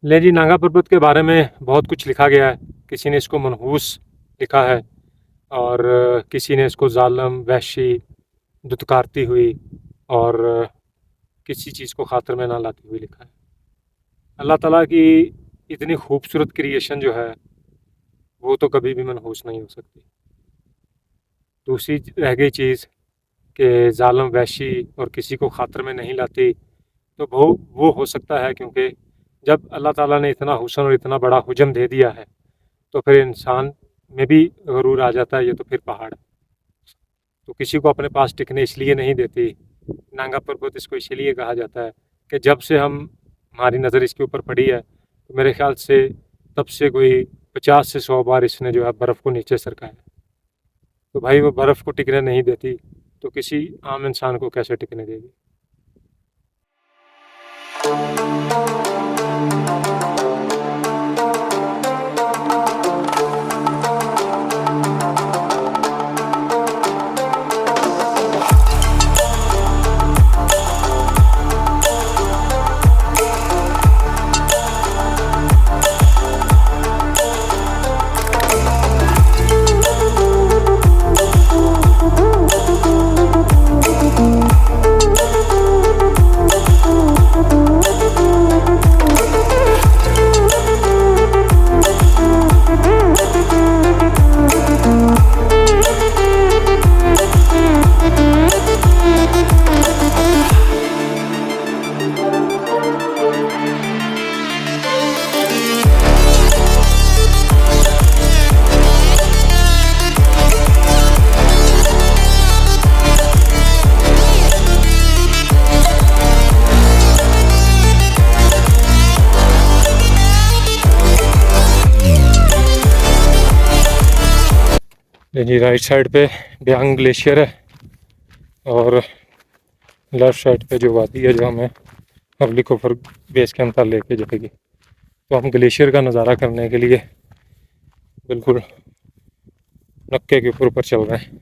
ले जी, नागा पर्वत के बारे में बहुत कुछ लिखा गया है। किसी ने इसको मनहूस लिखा है और किसी ने इसको ज़ालम, वहशी, दुत्कारती हुई और किसी चीज़ को खातिर में ना लाती हुई लिखा है। अल्लाह ताला की इतनी खूबसूरत क्रिएशन जो है वो तो कभी भी मनहूस नहीं हो सकती। दूसरी रह गई चीज़ कि ज़ालम, वहशी और किसी को खातिर में नहीं लाती, तो वो हो सकता है क्योंकि जब अल्लाह ताला ने इतना हुस्न और इतना बड़ा हुजम दे दिया है तो फिर इंसान में भी गुरूर आ जाता है। ये तो फिर पहाड़ है, तो किसी को अपने पास टिकने इसलिए नहीं देती। नांगा पर्वत इसको इसलिए कहा जाता है कि जब से हमारी नज़र इसके ऊपर पड़ी है तो मेरे ख्याल से तब से कोई 50 से 100 बार इसने जो है बर्फ़ को नीचे सरका है। तो भाई वो बर्फ़ को टिकने नहीं देती तो किसी आम इंसान को कैसे टिकने देगी। जी, राइट साइड पे ब्यांग ग्लेशियर है और लेफ्ट साइड पे जो वादी है जो हमें हर्ली कोफर बेस कैंप तक लेके जाएगी। तो हम ग्लेशियर का नज़ारा करने के लिए बिल्कुल नक्के के ऊपर चल रहे हैं।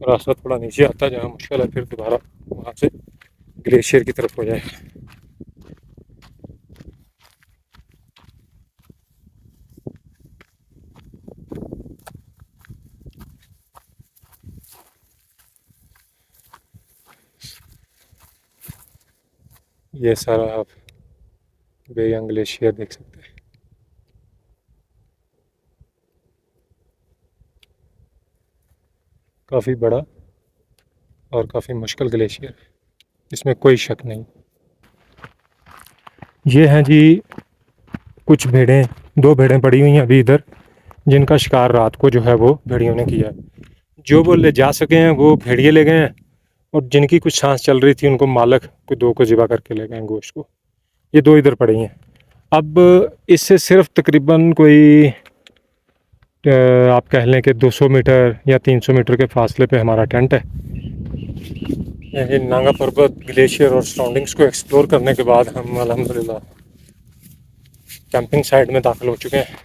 रास्ता थोड़ा नीचे आता है जहाँ मुश्किल है, फिर दोबारा वहाँ से ग्लेशियर की तरफ हो जाएगा। ये सारा आप बेयंग ग्लेशियर देख सकते हैं। काफ़ी बड़ा और काफ़ी मुश्किल ग्लेशियर है, इसमें कोई शक नहीं। ये हैं जी कुछ भेड़ें, 2 भेड़ें पड़ी हुई हैं अभी इधर, जिनका शिकार रात को जो है वो भेड़ियों ने किया है। जो वो ले जा सके हैं वो भेड़िए ले गए हैं और जिनकी कुछ सांस चल रही थी उनको मालक को 2 को ज़िबा करके ले गए हैं गोश्त को। ये 2 इधर पड़ी हैं। अब इससे सिर्फ तकरीबन कोई आप कह लें कि 200 मीटर या 300 मीटर के फासले पे हमारा टेंट है। ये नागा पर्वत, ग्लेशियर और सराउंडिंग्स को एक्सप्लोर करने के बाद हम अल्हम्दुलिल्लाह कैंपिंग साइट में दाखिल हो चुके हैं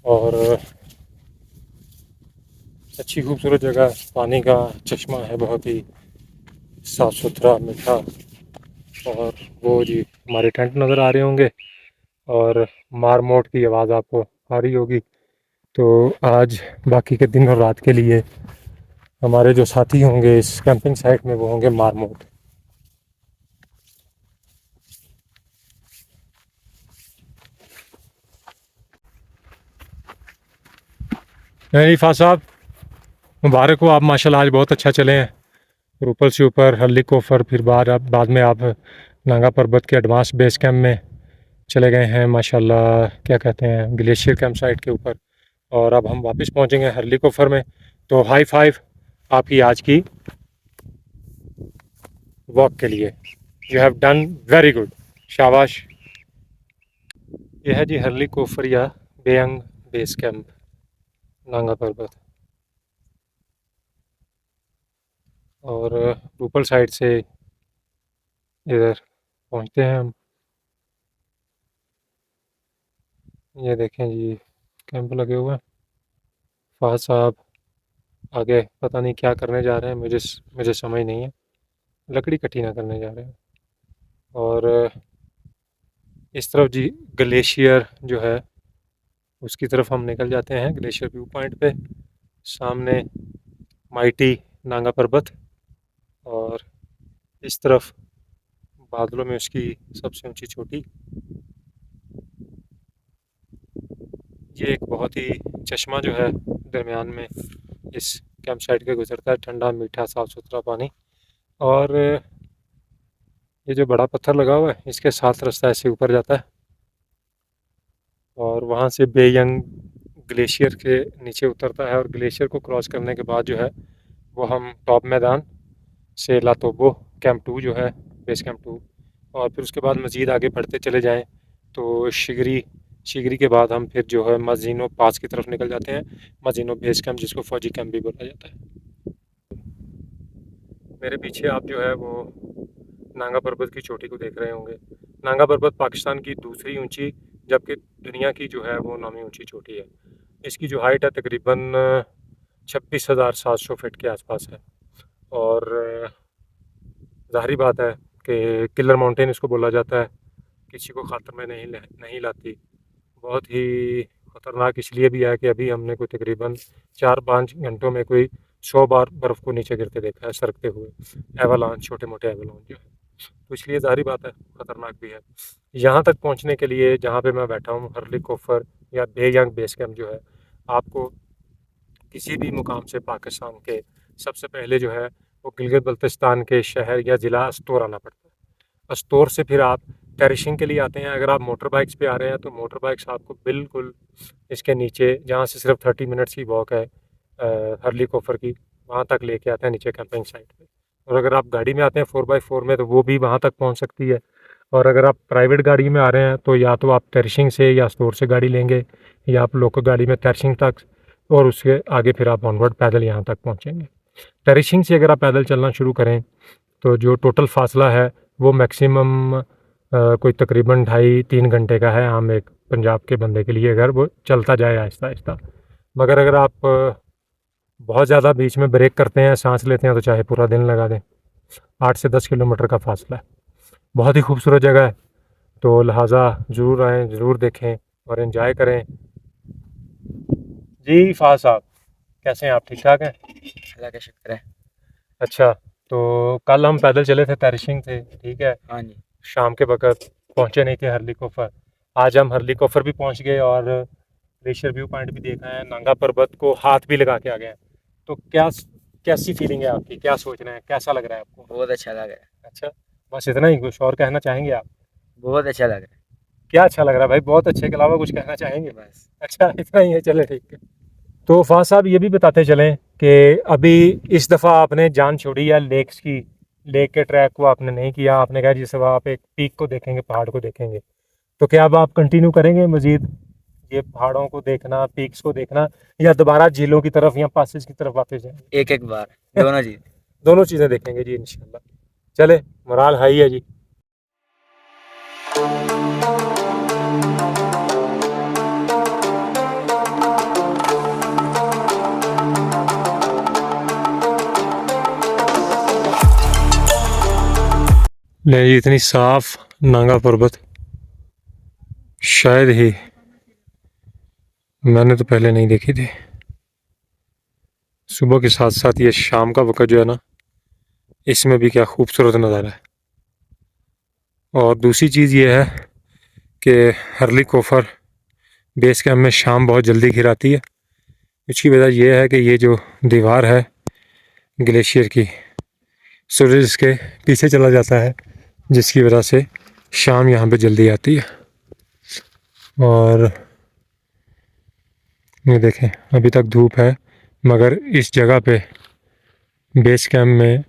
और अच्छी खूबसूरत जगह, पानी का चश्मा है बहुत ही साफ़ सुथरा, मीठा। और वो जी हमारे टेंट नज़र आ रहे होंगे और मारमोट की आवाज़ आपको आ रही होगी। तो आज बाकी के दिन और रात के लिए हमारे जो साथी होंगे इस कैंपिंग साइट में वो होंगे मारमोट। नहीं फा साहब, मुबारक हो, आप माशाल्लाह आज बहुत अच्छा चले हैं। और ऊपर से ऊपर हर्ली कोफर, फिर बाद में आप नागा पर्वत के एडवांस बेस कैंप में चले गए हैं माशाल्लाह, क्या कहते हैं, ग्लेशियर कैंप साइट के ऊपर। और अब हम वापस पहुंचेंगे हर्ली कोफर में। तो हाई फाइव आपकी आज की वॉक के लिए। You have done very good, शाबाश। यह है जी हर्ली कोफर या बेयंग बेस कैंप, नागा पर्वत। और ऊपर साइड से इधर पहुंचते हैं हम। ये देखें जी कैंप लगे हुए हैं। फहद साहब आगे पता नहीं क्या करने जा रहे हैं, मुझे समझ नहीं है। लकड़ी इकट्ठी ना करने जा रहे हैं। और इस तरफ जी ग्लेशियर जो है उसकी तरफ हम निकल जाते हैं, ग्लेशियर व्यू पॉइंट पे। सामने माइटी नांगा पर्वत और इस तरफ बादलों में उसकी सबसे ऊंची चोटी। ये एक बहुत ही चश्मा जो है दरमियान में इस कैंप साइट के गुजरता है, ठंडा मीठा साफ़ सुथरा पानी। और ये जो बड़ा पत्थर लगा हुआ है इसके साथ रास्ता ऐसे ऊपर जाता है और वहाँ से बेयंग ग्लेशियर के नीचे उतरता है। और ग्लेशियर को क्रॉस करने के बाद जो है वो हम टॉप मैदान से लातोबो कैंप 2 जो है, बेस कैंप 2, और फिर उसके बाद मज़ीद आगे बढ़ते चले जाएँ तो शिगरी के बाद हम फिर जो है मजीनो पास की तरफ निकल जाते हैं, मजीनो बेस कैंप जिसको फ़ौजी कैंप भी बोला जाता है। मेरे पीछे आप जो है वो नांगा पर्वत की चोटी को देख रहे होंगे। नांगा पर्वत पाकिस्तान की दूसरी ऊंची जबकि दुनिया की जो है वो 9वीं ऊंची चोटी है। इसकी जो हाइट है तकरीबन 26,700 फीट के आसपास है। और ज़ाहिर बात है कि किलर माउंटेन इसको बोला जाता है, किसी को खातर में नहीं लाती। बहुत ही ख़तरनाक इसलिए भी है कि अभी हमने कोई तकरीबन 4-5 घंटों में कोई 100 बार बर्फ़ को नीचे गिरते देखा है सरकते हुए, एवालांच, छोटे मोटे एवालांच जो है। तो इसलिए ज़ाहिर बात है ख़तरनाक भी है। यहाँ तक पहुँचने के लिए जहाँ पे मैं बैठा हूँ हर्ली कोफर या बेयंग बेस कैंप जो है, आपको किसी भी मुकाम से पाकिस्तान के सबसे पहले जो है वो गिलगित बल्तिस्तान के शहर या ज़िला अस्तोर आना पड़ता है। अस्तोर से फिर आप टेरिशिंग के लिए आते हैं। अगर आप मोटर बाइक्स पे आ रहे हैं तो मोटर बाइक्स आपको बिल्कुल इसके नीचे, जहाँ से सिर्फ 30 मिनट्स की वॉक है हर्ली कोफर की, वहाँ तक लेके आते हैं नीचे कैंपिंग साइट पे। और अगर आप गाड़ी में आते हैं 4x4 में तो वो भी वहाँ तक पहुँच सकती है। और अगर आप प्राइवेट गाड़ी में आ रहे हैं तो या तो आप टेरिशिंग से या स्टोर से गाड़ी लेंगे, या आप लोकल गाड़ी में टेरिशिंग तक, और उसके आगे फिर आप ऑनवर्ड पैदल यहाँ तक पहुँचेंगे। टेरिशिंग से अगर आप पैदल चलना शुरू करें तो जो टोटल फासला है वो मैक्सिमम कोई तकरीबन 2.5-3 घंटे का है आम एक पंजाब के बंदे के लिए, अगर वो चलता जाए आहिस्ता आहिस्ता। मगर अगर आप बहुत ज़्यादा बीच में ब्रेक करते हैं, सांस लेते हैं, तो चाहे पूरा दिन लगा दें। 8 से 10 किलोमीटर का फासला है। बहुत ही खूबसूरत जगह है, तो लिहाजा ज़रूर आएँ, ज़रूर देखें और एंजॉय करें। जी फ़ाज़ साहब, कैसे हैं आप? ठीक ठाक हैं? अल्लाह का शुक्र है। अच्छा, तो कल हम पैदल चले थे टेरिशिंग से, ठीक है? हाँ जी। शाम के वक़्त पहुँचे नहीं थे हर्ली कोफर। आज हम हर्ली कोफर भी पहुँच गए और ग्लेशियर व्यू पॉइंट भी देखा है, नांगा पर्वत को हाथ भी लगा के आ गए हैं। तो कैसी फीलिंग है आपकी? क्या सोच रहे हैं? कैसा लग रहा है आपको? बहुत अच्छा लग रहा है। अच्छा, बस इतना ही, कुछ और कहना चाहेंगे आप? बहुत अच्छा लग रहा क्या अच्छा लग रहा है भाई? बहुत अच्छे के अलावा कुछ कहना चाहेंगे? है बस। अच्छा, इतना ही है, चले ठीक है। तो फ़ाज़ साहब ये भी बताते चलें कि अभी इस दफ़ा आपने जान छोड़ी है लेक्स की, लेक के ट्रैक को आपने नहीं किया। आपने कहा जिस दफ़ा आप एक पीक को देखेंगे, पहाड़ को देखेंगे, तो क्या अब आप कंटिन्यू करेंगे मज़ीद ये पहाड़ों को देखना, पीक्स को देखना, या दोबारा झीलों की तरफ या पासेस की तरफ वापस जाएंगे? एक एक बार दोनों जी। दोनों चीज़ें देखेंगे जी इंशाल्लाह। चले, मोराल हाई है जी। नहीं जी, इतनी साफ नांगा पर्वत शायद ही मैंने तो पहले नहीं देखी थी। सुबह के साथ साथ ये शाम का वक़्त जो है ना, इसमें भी क्या खूबसूरत नज़ारा है। और दूसरी चीज़ ये है कि हर्ली कोफर बेस कैंप में शाम बहुत जल्दी घिर आती है। इसकी वजह यह है कि ये जो दीवार है ग्लेशियर की, सूरज इसके पीछे चला जाता है, जिसकी वजह से शाम यहाँ पे जल्दी आती है। और ये देखें, अभी तक धूप है, मगर इस जगह पे बेस कैंप में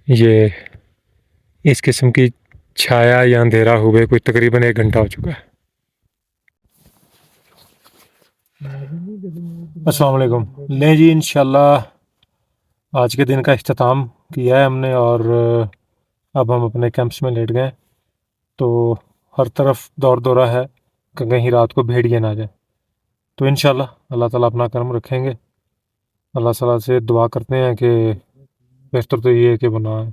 ये इस किस्म की छाया या अंधेरा हुए कोई तकरीबन 1 घंटा हो चुका है। अस्सलाम वालेकुम। ले जी, इंशाल्लाह आज के दिन का इख्तिताम किया है हमने और अब हम अपने कैंप्स में लेट गए। तो हर तरफ दौर दौरा है कि कहीं रात को भेड़िए ना जाए। तो इंशाल्लाह अल्लाह ताला अपना कर्म रखेंगे। अल्लाह ताला से दुआ करते हैं कि बेहतर तो ये है कि वो ना आए।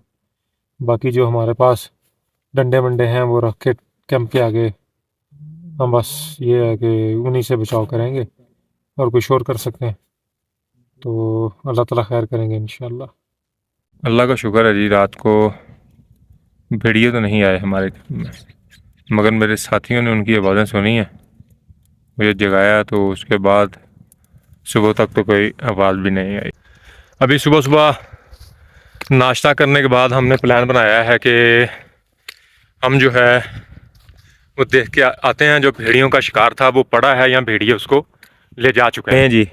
बाकी जो हमारे पास डंडे वंडे हैं वो रख के कैंप के आगे हम बस ये है कि उन्हीं से बचाव करेंगे और कुछ और कर सकते हैं तो अल्लाह ताला खैर करेंगे इंशाल्लाह। अल्लाह का शुक्र है जी, रात को भेड़िए तो नहीं आए हमारे में, मगर मेरे साथियों ने उनकी आवाज़ें सुनी हैं, मुझे जगाया, तो उसके बाद सुबह तक तो कोई आवाज़ भी नहीं आई। अभी सुबह सुबह नाश्ता करने के बाद हमने प्लान बनाया है कि हम जो है वो देख के आते हैं जो भेड़ियों का शिकार था वो पड़ा है या भेड़िए उसको ले जा चुके हैं जी।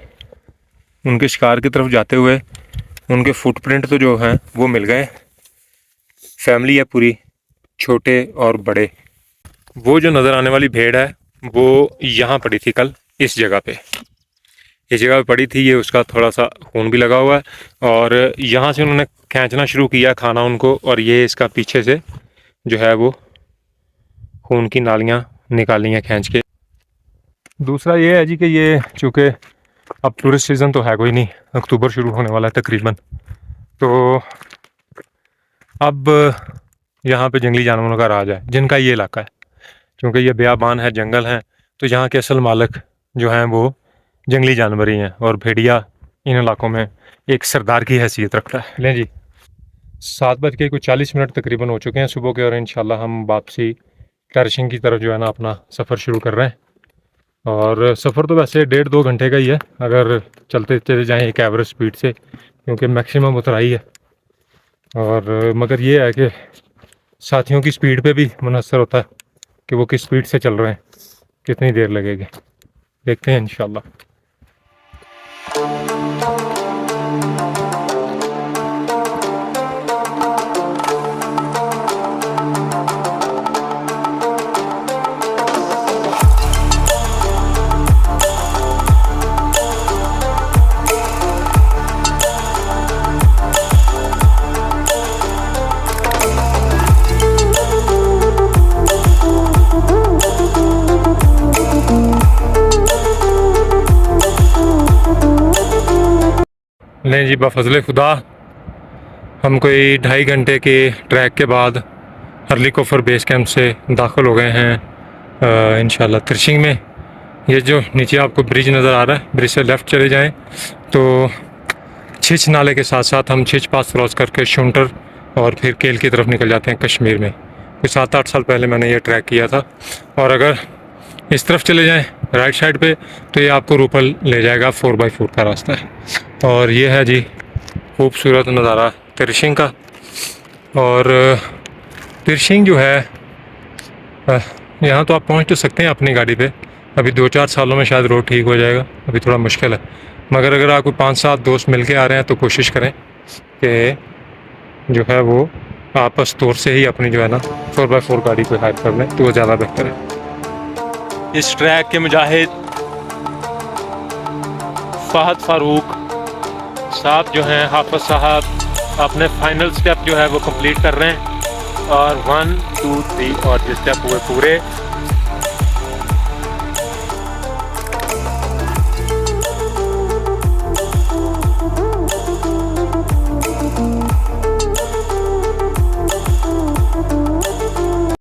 उनके शिकार की तरफ जाते हुए उनके फुटप्रिंट तो जो हैं वो मिल गए। फैमिली है पूरी, छोटे और बड़े। वो जो नज़र आने वाली भेड़ है वो यहाँ पड़ी थी कल, इस जगह पे, इस जगह पे पड़ी थी। ये उसका थोड़ा सा खून भी लगा हुआ है और यहाँ से उन्होंने खींचना शुरू किया खाना उनको, और ये इसका पीछे से जो है वो खून की नालियाँ निकाली हैं खींच के। दूसरा ये है जी कि ये चूँकि अब टूरिस्ट सीज़न तो है कोई नहीं, अक्टूबर शुरू होने वाला है तकरीबन, तो अब यहाँ पे जंगली जानवरों का राज है जिनका ये इलाका है। क्योंकि ये बियाबान है, जंगल है, तो यहाँ के असल मालिक जो हैं वो जंगली जानवर ही हैं, और भेड़िया इन इलाकों में एक सरदार की हैसियत रखता है। लें जी, 7:40 तकरीबन हो चुके हैं सुबह के, और इंशाल्लाह हम वापसी टर्शिंग की तरफ जो है ना अपना सफ़र शुरू कर रहे हैं। और सफ़र तो वैसे 1.5-2 घंटे का ही है अगर चलते चले जाएँ एक एवरेज स्पीड से, क्योंकि मैक्सिमम उतराई है। और मगर ये है कि साथियों की स्पीड पे भी मुनहसर होता है कि वो किस स्पीड से चल रहे हैं, कितनी देर लगेगी, देखते हैं इंशाल्लाह। लें जी, बफज़ल खुदा हम कोई 2.5 घंटे के ट्रैक के बाद हरली कोफर बेस कैंप से दाखिल हो गए हैं इंशाल्लाह तिरशिंग में। ये जो नीचे आपको ब्रिज नज़र आ रहा है, ब्रिज से लेफ़्ट चले जाएं तो छिछ नाले के साथ साथ हम छिछ पास क्रॉस करके शुंटर और फिर केल की तरफ निकल जाते हैं कश्मीर में। कोई 7-8 साल पहले मैंने ये ट्रैक किया था। और अगर इस तरफ चले जाएं राइट साइड पे तो ये आपको रूपल ले जाएगा, 4x4 का रास्ता है। और ये है जी खूबसूरत नज़ारा तिरशिंग का। और तिरशिंग जो है यहाँ तो आप पहुँच तो सकते हैं अपनी गाड़ी पे, अभी 2-4 सालों में शायद रोड ठीक हो जाएगा, अभी थोड़ा मुश्किल है। मगर अगर आपको 5-7 दोस्त मिल के आ रहे हैं तो कोशिश करें कि जो है वो आपस तौर से ही अपनी जो है ना 4x4 गाड़ी को हायर कर लें तो वो ज़्यादा बेहतर है। इस ट्रैक के मुजाहिद फ़हद फ़ारूक साहब जो हैं, हाफिज़ साहब अपने फाइनल स्टेप जो है वो कंप्लीट कर रहे हैं, और 1, 2, 3 और ये स्टेप हुए पूरे।